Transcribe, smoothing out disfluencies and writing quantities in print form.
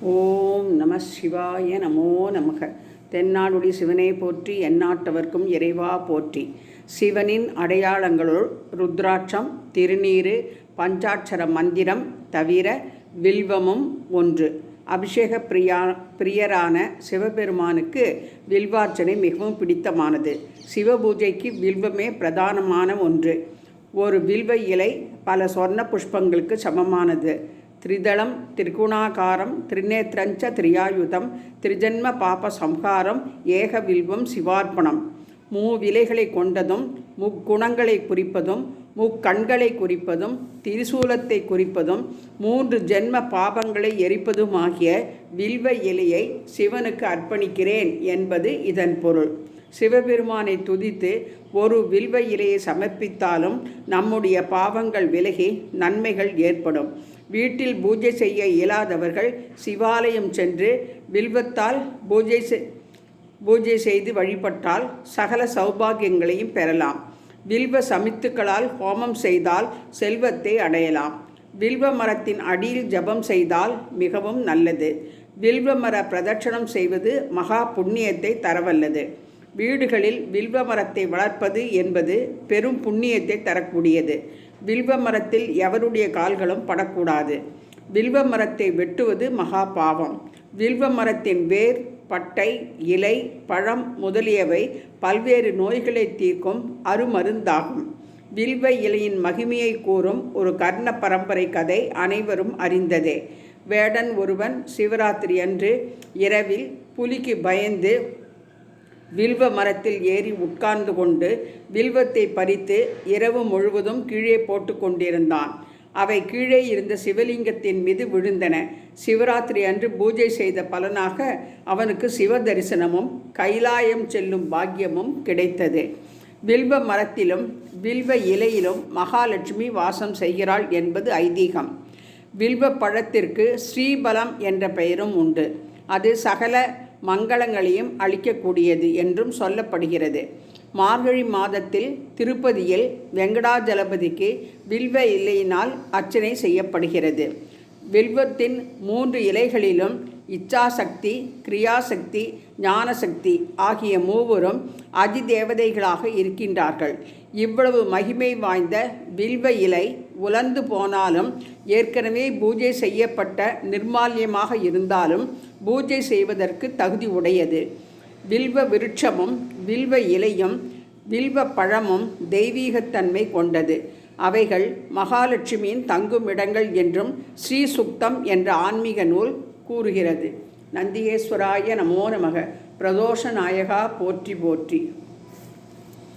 ஓம் நம சிவாய நமோ நமக. தென்னாடுடைய சிவனை போற்றி, எந்நாட்டவர்க்கும் இறைவா போற்றி. சிவனின் அடையாளங்களுள் ருத்ராட்சம், திருநீறு, பஞ்சாட்சர மந்திரம் தவிர வில்வமும் ஒன்று. அபிஷேக பிரியரான சிவபெருமானுக்கு வில்வார்ச்சனை மிகவும் பிடித்தமானது. சிவபூஜைக்கு வில்வமே பிரதானமான ஒன்று. ஒரு வில்வ இலை பல சொர்ண புஷ்பங்களுக்கு சமமானது. திரிதளம் திரிகுணாகாரம் திரிநேத்திரஞ்ச திரியாயுதம் திரிஜன்ம பாப சம்ஹாரம் ஏக வில்வம் சிவார்ப்பணம். மூவிலைகளை கொண்டதும் முக்குணங்களை குறிப்பதும் முக்கண்களை குறிப்பதும் திரிசூலத்தை குறிப்பதும் 3 ஜென்ம பாபங்களை எரிப்பதுமாகிய வில்வ இலையை சிவனுக்கு அர்ப்பணிக்கிறேன் என்பது இதன் பொருள். சிவபெருமானை துதித்து ஒரு வில்வ இலையை சமர்ப்பித்தாலும் நம்முடைய பாவங்கள் விலகி நன்மைகள் ஏற்படும். வீட்டில் பூஜை செய்ய இயலாதவர்கள் சிவாலயம் சென்று வில்வத்தால் பூஜை செய்து வழிபட்டால் சகல சௌபாகியங்களையும் பெறலாம். வில்வ சமித்துக்களால் ஹோமம் செய்தால் செல்வத்தை அடையலாம். வில்வ மரத்தின் அடியில் ஜபம் செய்தால் மிகவும் நல்லது. வில்வ மர பிரதட்சணம் செய்வது மகா புண்ணியத்தை தரவல்லது. வீடுகளில் வில்வ மரத்தை வளர்ப்பது என்பது பெரும் புண்ணியத்தை தரக்கூடியது. வில்வ மரத்தில் எவருடைய கால்களும் படக்கூடாது. வில்வ மரத்தை வெட்டுவது மகா பாவம். வில்வ மரத்தின் வேர், பட்டை, இலை, பழம் முதலியவை பல்வேறு நோய்களை தீர்க்கும் அருமருந்தாகும். வில்வ இலையின் மகிமையை கூறும் ஒரு கர்ண பரம்பரை கதை அனைவரும் அறிந்ததே. வேடன் ஒருவன் சிவராத்திரி அன்று இரவில் புலிக்கு பயந்து வில்வ மரத்தில் ஏறி உட்கார்ந்து கொண்டு வில்வத்தை பறித்து இரவு முழுவதும் கீழே போட்டு கொண்டிருந்தான். அவை கீழே இருந்த சிவலிங்கத்தின் மீது விழுந்தன. சிவராத்திரி அன்று பூஜை செய்த பலனாக அவனுக்கு சிவ தரிசனமும் கைலாயம் செல்லும் பாக்கியமும் கிடைத்தது. வில்வ மரத்திலும் வில்வ இலையிலும் மகாலட்சுமி வாசம் செய்கிறாள் என்பது ஐதீகம். வில்வ பழத்திற்கு ஸ்ரீபலம் என்ற பெயரும் உண்டு. அது சகல மங்களங்களையும் அளிக்கக்கூடியது என்றும் சொல்லப்படுகிறது. மார்கழி மாதத்தில் திருப்பதியில் வெங்கடாஜலபதிக்கு வில்வ இலையினால் அர்ச்சனை செய்யப்படுகிறது. வில்வத்தின் 3 இலைகளிலும் இச்சாசக்தி, கிரியாசக்தி, ஞானசக்தி ஆகிய மூவரும் அதிதேவதைகளாக இருக்கின்றார்கள். இவ்வளவு மகிமை வாய்ந்த வில்வ இலை உலர்ந்து போனாலும் ஏற்கனவே பூஜை செய்யப்பட்ட நிர்மால்யமாக இருந்தாலும் பூஜை செய்வதற்கு தகுதி உடையது. வில்வ விருட்சமும் வில்வ இலையும் வில்வ பழமும் தெய்வீகத்தன்மை கொண்டது. அவைகள் மகாலட்சுமியின் தங்கும் இடங்கள் என்றும் ஸ்ரீ சுக்தம் என்ற ஆன்மீக நூல் கூறுகிறது. நந்திகேஸ்வராய நமோ நமக. பிரதோஷ நாயகா போற்றி போற்றி.